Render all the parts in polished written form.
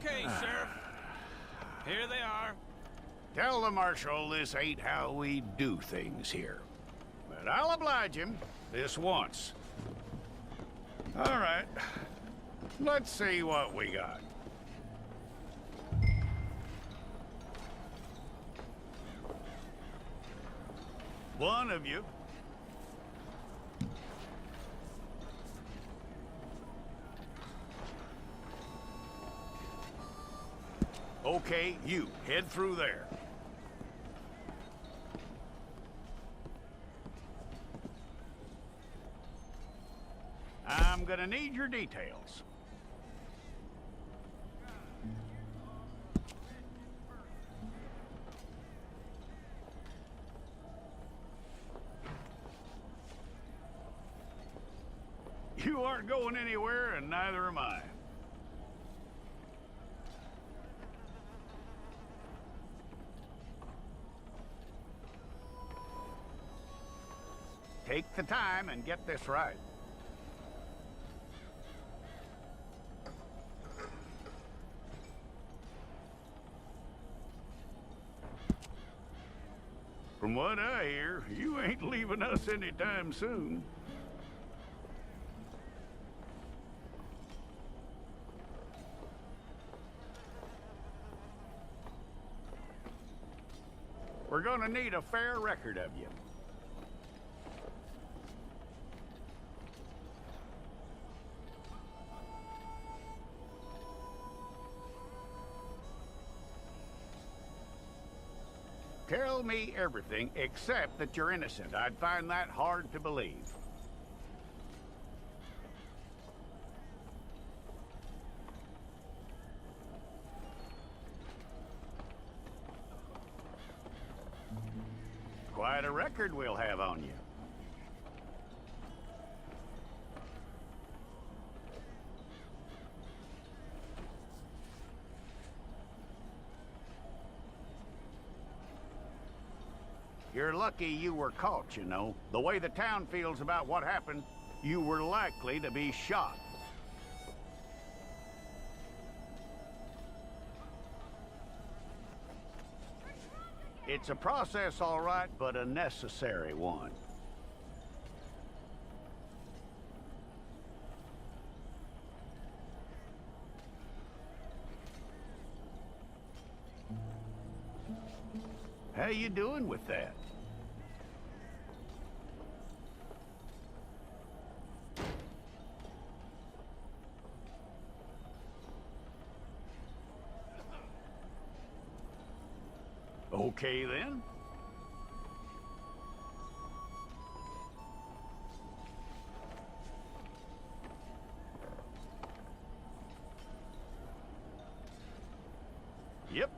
Okay, Sheriff. Here they are. Tell the Marshal this ain't how we do things here. But I'll oblige him this once. All right. Let's see what we got. One of you. Okay, you. Head through there. I'm gonna need your details. You aren't going anywhere, and neither am I. Take the time and get this right. From what I hear, you ain't leaving us anytime soon. We're gonna need a fair record of you. Tell me everything except that you're innocent. I'd find that hard to believe. Quite a record we'll have on you. You're lucky you were caught, you know. The way the town feels about what happened, you were likely to be shot. It's a process, all right, but a necessary one. How you doing with that? Okay, then. Yep.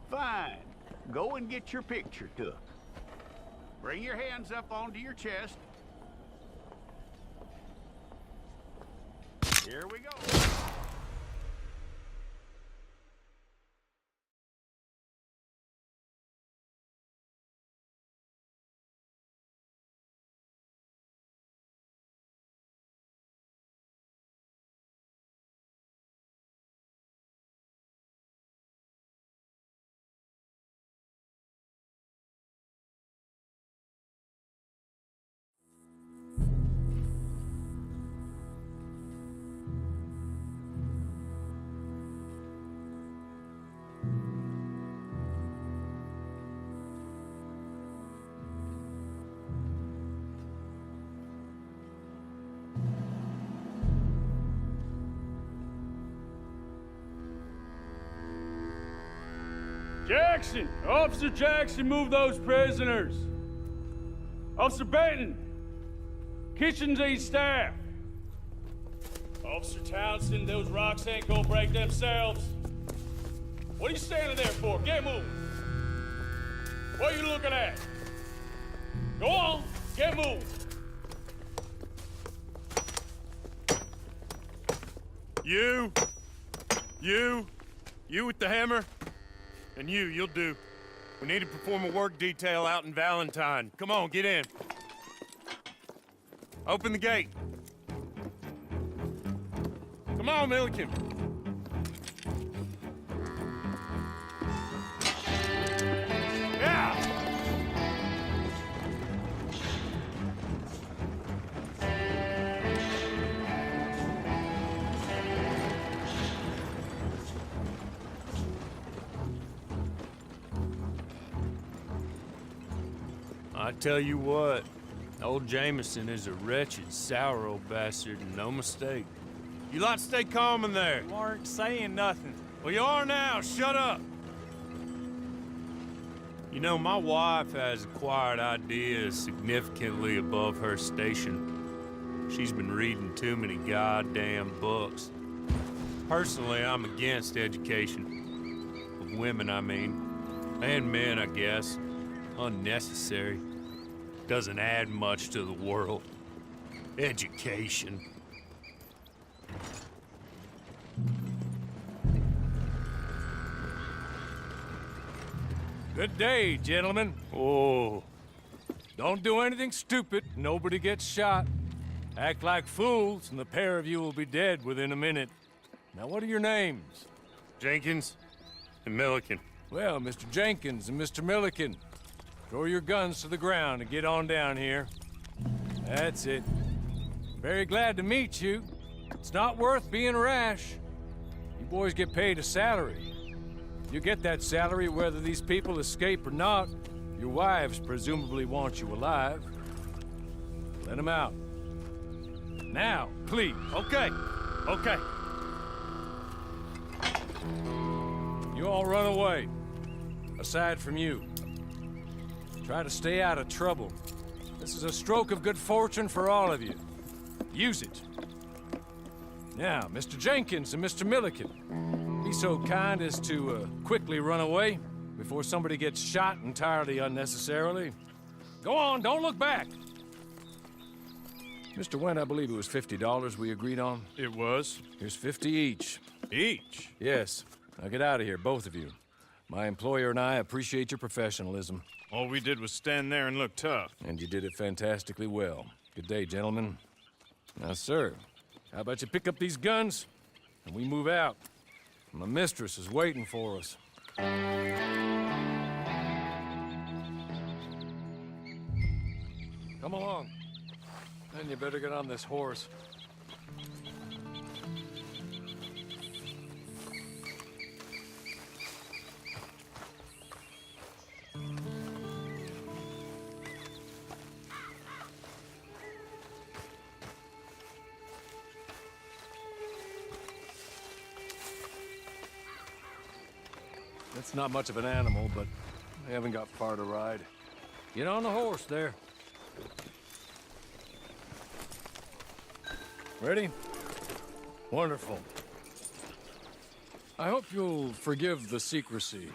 Fine. Go and get your picture took. Bring your hands up onto your chest. Here we go. Jackson! Officer Jackson, move those prisoners! Officer Benton! Kitchens and staff! Officer Townsend, those rocks ain't gonna break themselves. What are you standing there for? Get moving! What are you looking at? Go on, get moving! You with the hammer? And you'll do. We need to perform a work detail out in Valentine. Come on, get in. Open the gate. Come on, Milliken. Yeah! I tell you what, Old Jameson is a wretched, sour old bastard, and no mistake. You lot stay calm in there. You aren't saying nothing. Well, you are now. Shut up. You know, my wife has acquired ideas significantly above her station. She's been reading too many goddamn books. Personally, I'm against education. Of women, I mean. And men, I guess. Unnecessary. Doesn't add much to the world. Education. Good day, gentlemen. Oh, Don't do anything stupid. Nobody gets shot. Act like fools, and the pair of you will be dead within a minute. Now, what are your names? Jenkins and Milliken. Well, Mr. Jenkins and Mr. Milliken, throw your guns to the ground and get on down here. That's it. Very glad to meet you. It's not worth being rash. You boys get paid a salary. You get that salary whether these people escape or not. Your wives presumably want you alive. Let them out. Now, please. Okay, okay. You all run away. Aside from you. Try to stay out of trouble. This is a stroke of good fortune for all of you. Use it. Now, Mr. Jenkins and Mr. Milliken, be so kind as to quickly run away before somebody gets shot entirely unnecessarily. Go on, don't look back. Mr. Wendt, I believe it was $50 we agreed on. It was. Here's 50 each. Each? Yes. Now get out of here, both of you. My employer and I appreciate your professionalism. All we did was stand there and look tough. And you did it fantastically well. Good day, gentlemen. Now, sir, how about you pick up these guns and we move out? My mistress is waiting for us. Come along. Then you better get on this horse. It's not much of an animal, but I haven't got far to ride. Get on the horse there. Ready? Wonderful. I hope you'll forgive the secrecy.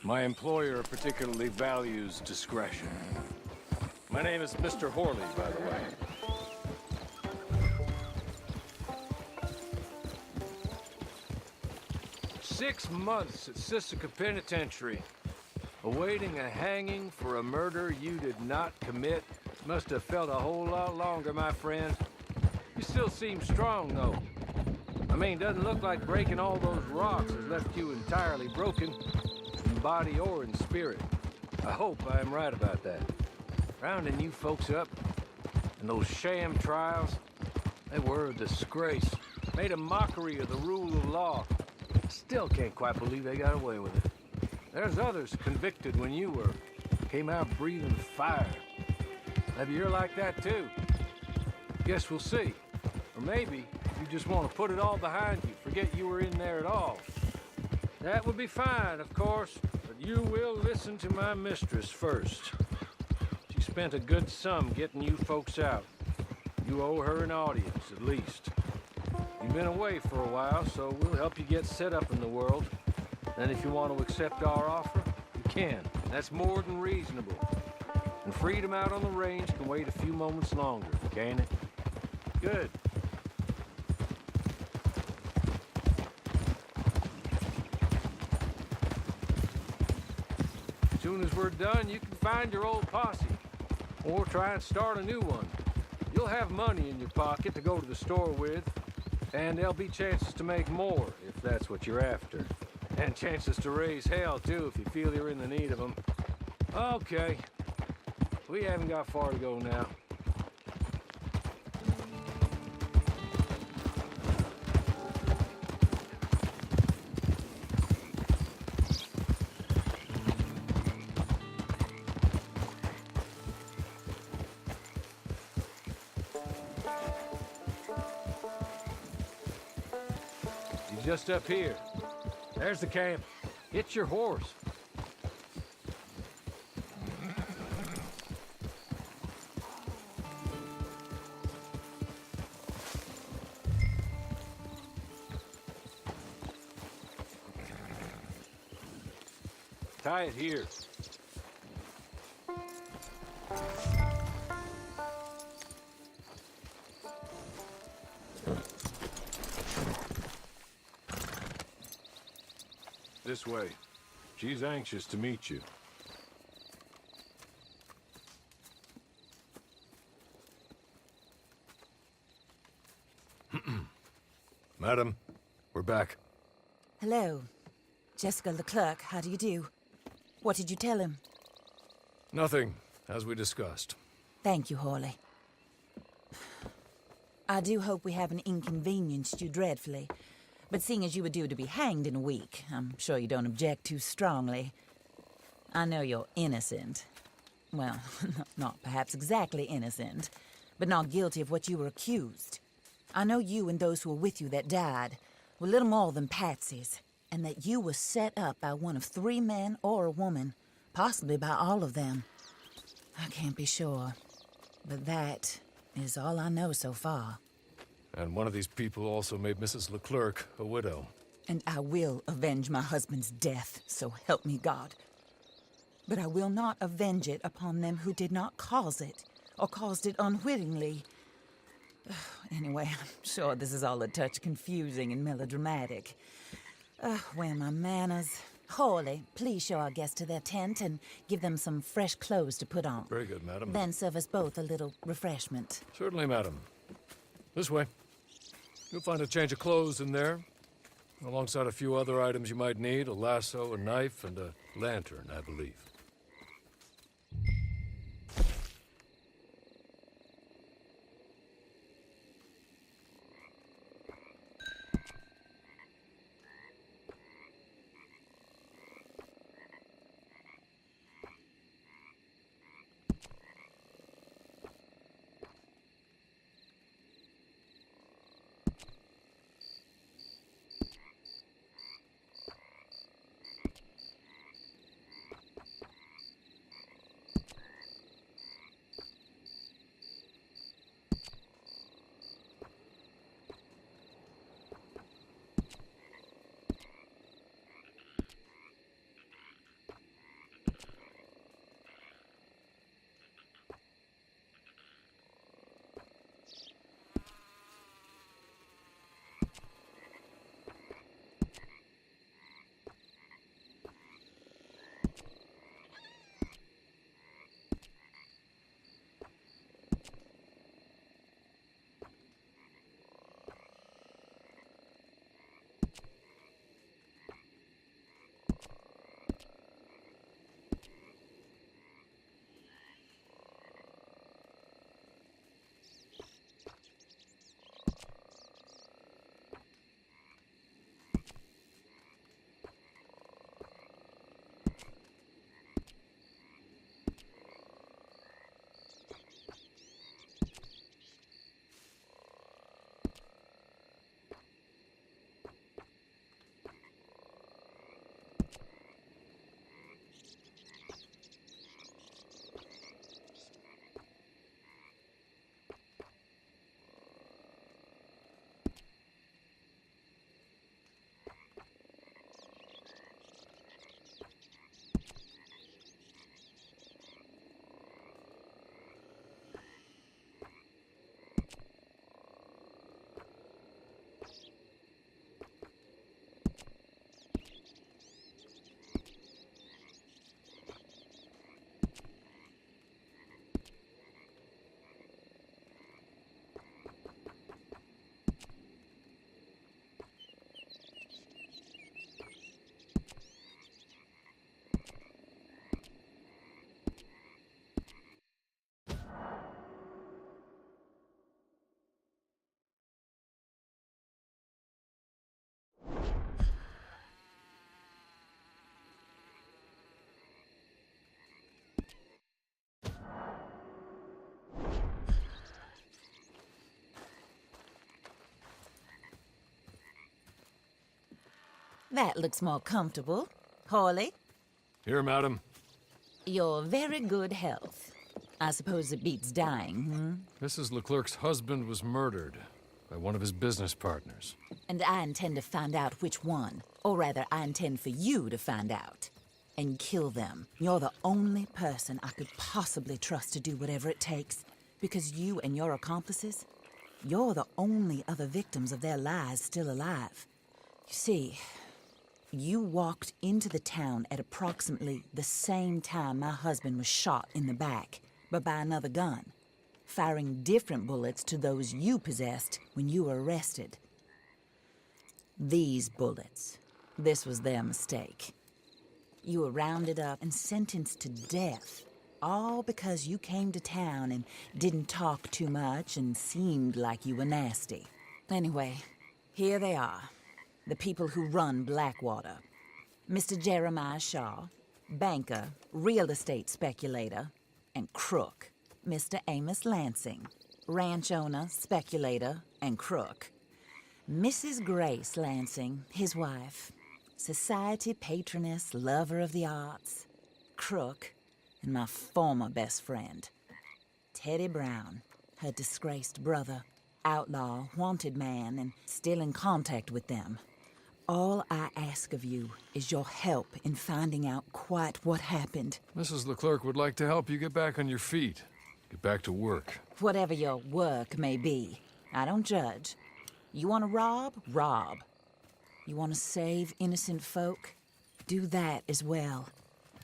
My employer particularly values discretion. My name is Mr. Horley, by the way. "6 months at Sisika Penitentiary, awaiting a hanging for a murder you did not commit. Must have felt a whole lot longer, my friend. You still seem strong, though. I mean, doesn't look like breaking all those rocks has left you entirely broken, in body or in spirit. I hope I am right about that. Rounding you folks up, and those sham trials, they were a disgrace. Made a mockery of the rule of law. Still can't quite believe they got away with it. There's others convicted when you were. Came out breathing fire. Maybe you're like that too. Guess we'll see. Or maybe you just want to put it all behind you, forget you were in there at all. That would be fine, of course, but you will listen to my mistress first. She spent a good sum getting you folks out. You owe her an audience, at least. You've been away for a while, so we'll help you get set up in the world. Then if you want to accept our offer, you can. That's more than reasonable. And freedom out on the range can wait a few moments longer, can't it? Good. As soon as we're done, you can find your old posse. Or try and start a new one. You'll have money in your pocket to go to the store with. And there'll be chances to make more, if that's what you're after. And chances to raise hell, too, if you feel you're in the need of them. Okay. We haven't got far to go now. just up here. There's the camp. It's your horse. Tie it here. This way. She's anxious to meet you. Madam, we're back. Hello. Jessica Leclerc, how do you do? What did you tell him? Nothing, as we discussed. Thank you, Hawley. I do hope we haven't inconvenienced you dreadfully. But seeing as you were due to be hanged in a week, I'm sure you don't object too strongly. I know you're innocent. Well, not perhaps exactly innocent, but not guilty of what you were accused. I know you and those who were with you that died were little more than patsies, and that you were set up by one of 3 men or a woman, possibly by all of them. I can't be sure, but that is all I know so far. And one of these people also made Mrs. Leclerc a widow. And I will avenge my husband's death, so help me God. But I will not avenge it upon them who did not cause it, or caused it unwittingly. Anyway, I'm sure this is all a touch confusing and melodramatic. Where are my manners? Hawley, please show our guests to their tent and give them some fresh clothes to put on. Very good, madam. Then serve us both a little refreshment. Certainly, madam. This way. You'll find a change of clothes in there, alongside a few other items you might need, a lasso, a knife, and a lantern, I believe. That looks more comfortable. Hawley, Here, madam. your very good health. I suppose it beats dying, Mrs. Leclerc's husband was murdered by one of his business partners. And I intend to find out which one. Or rather, I intend for you to find out. And kill them. You're the only person I could possibly trust to do whatever it takes. Because you and your accomplices, you're the only other victims of their lies still alive. You see, you walked into the town at approximately the same time my husband was shot in the back, but by another gun, firing different bullets to those you possessed when you were arrested. These bullets, this was their mistake. You were rounded up and sentenced to death, all because you came to town and didn't talk too much and seemed like you were nasty. Anyway, here they are, the people who run Blackwater. Mr. Jeremiah Shaw, banker, real estate speculator, and crook. Mr. Amos Lansing, ranch owner, speculator, and crook. Mrs. Grace Lansing, his wife, society patroness, lover of the arts, crook, and my former best friend. Teddy Brown, her disgraced brother, outlaw, wanted man, and still in contact with them. All I ask of you is your help in finding out quite what happened. Mrs. Leclerc would like to help you get back on your feet. Get back to work. Whatever your work may be, I don't judge. You want to rob? Rob. You want to save innocent folk? Do that as well.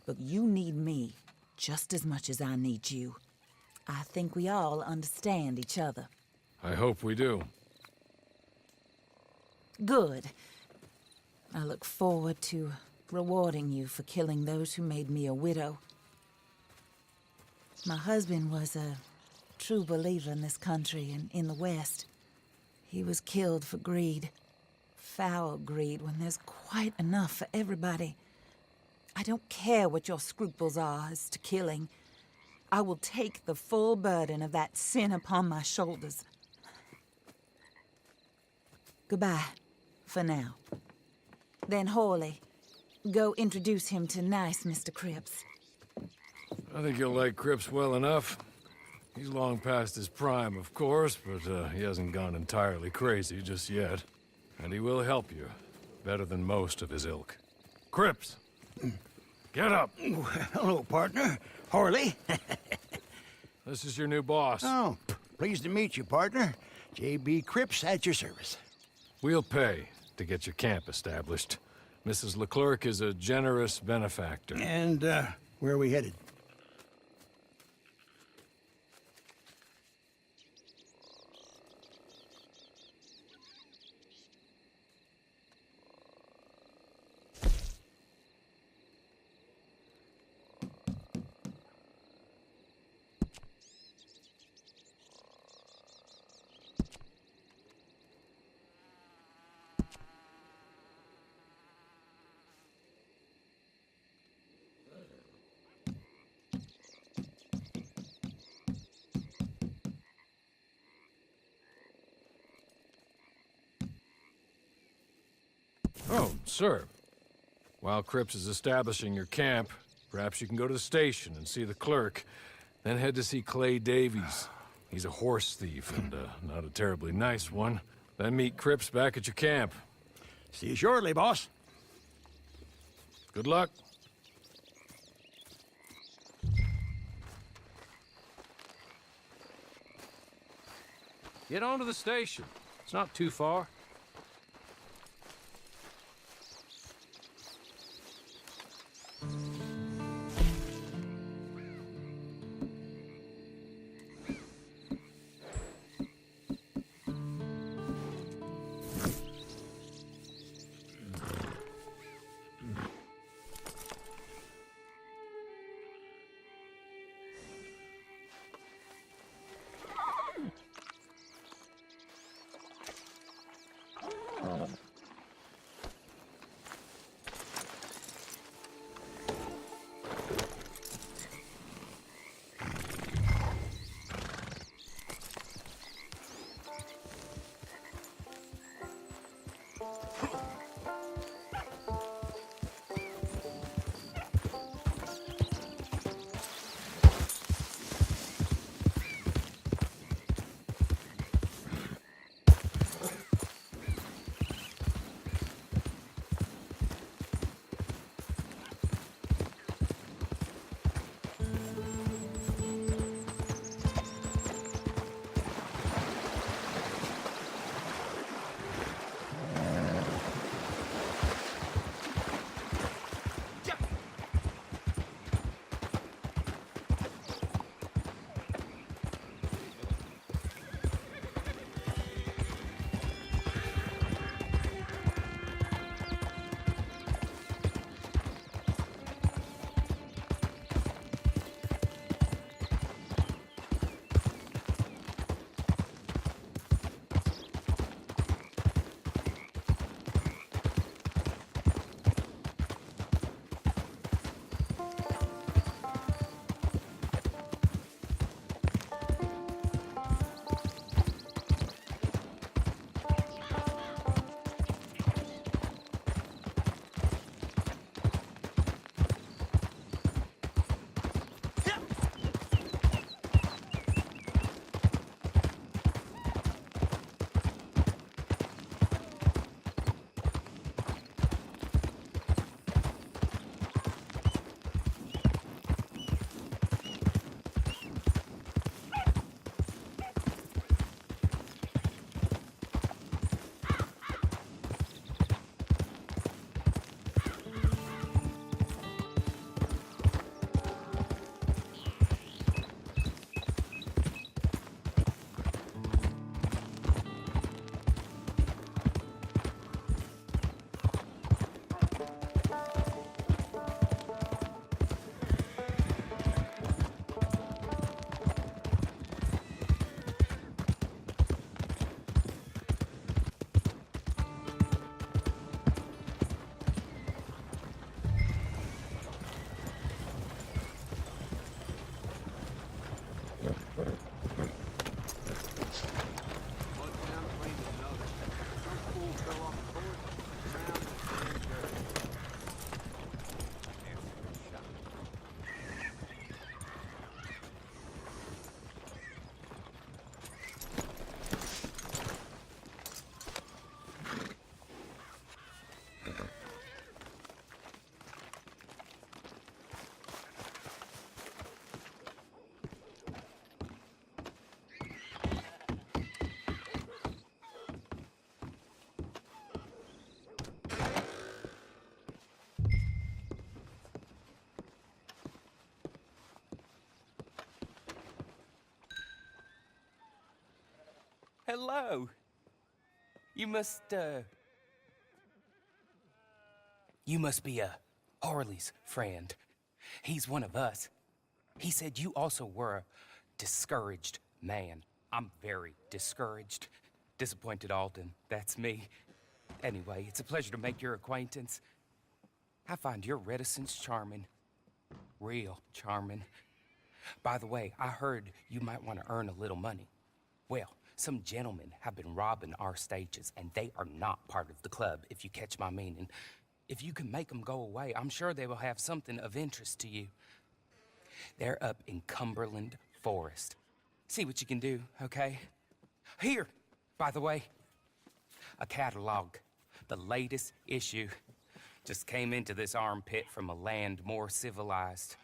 But you need me just as much as I need you. I think we all understand each other. I hope we do. Good. I look forward to rewarding you for killing those who made me a widow. My husband was a true believer in this country and in the West. He was killed for greed. Foul greed when there's quite enough for everybody. I don't care what your scruples are as to killing. I will take the full burden of that sin upon my shoulders. Goodbye, for now. Then Hawley, go introduce him to nice Mr. Cripps. I think you'll like Cripps well enough. He's long past his prime, of course, but he hasn't gone entirely crazy just yet. And he will help you, better than most of his ilk. Cripps! Get up! Hello, partner. Harley. This is your new boss. Oh, pleased to meet you, partner. J.B. Cripps at your service. We'll pay to get your camp established. Mrs. Leclerc is a generous benefactor. And, where are we headed? Oh, sir. While Cripps is establishing your camp, perhaps you can go to the station and see the clerk, then head to see Clay Davies. He's a horse thief, and not a terribly nice one. Then meet Cripps back at your camp. See you shortly, boss. Good luck. Get on to the station. It's not too far. town clean as another. Some fool fell off the horse, drowned in the dirt. Hello. You must be Harley's friend. He's one of us. He said you also were a discouraged man. I'm very discouraged. Disappointed Alden, that's me. Anyway, it's a pleasure to make your acquaintance. I find your reticence charming. Real charming. By the way, I heard you might want to earn a little money. Well, some gentlemen have been robbing our stages, and they are not part of the club, if you catch my meaning. If you can make them go away, I'm sure they will have something of interest to you. They're up in Cumberland Forest. See what you can do, okay? Here, by the way, a catalog, the latest issue. Just came into this armpit from a land more civilized.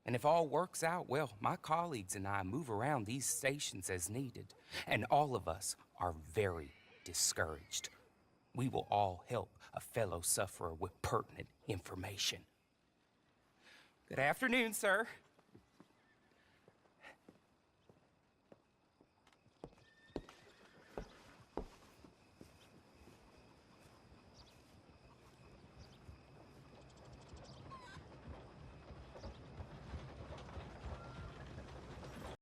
And if all works out, well, my colleagues and I move around these stations as needed. And all of us are very discouraged. We will all help a fellow sufferer with pertinent information. Good afternoon, sir.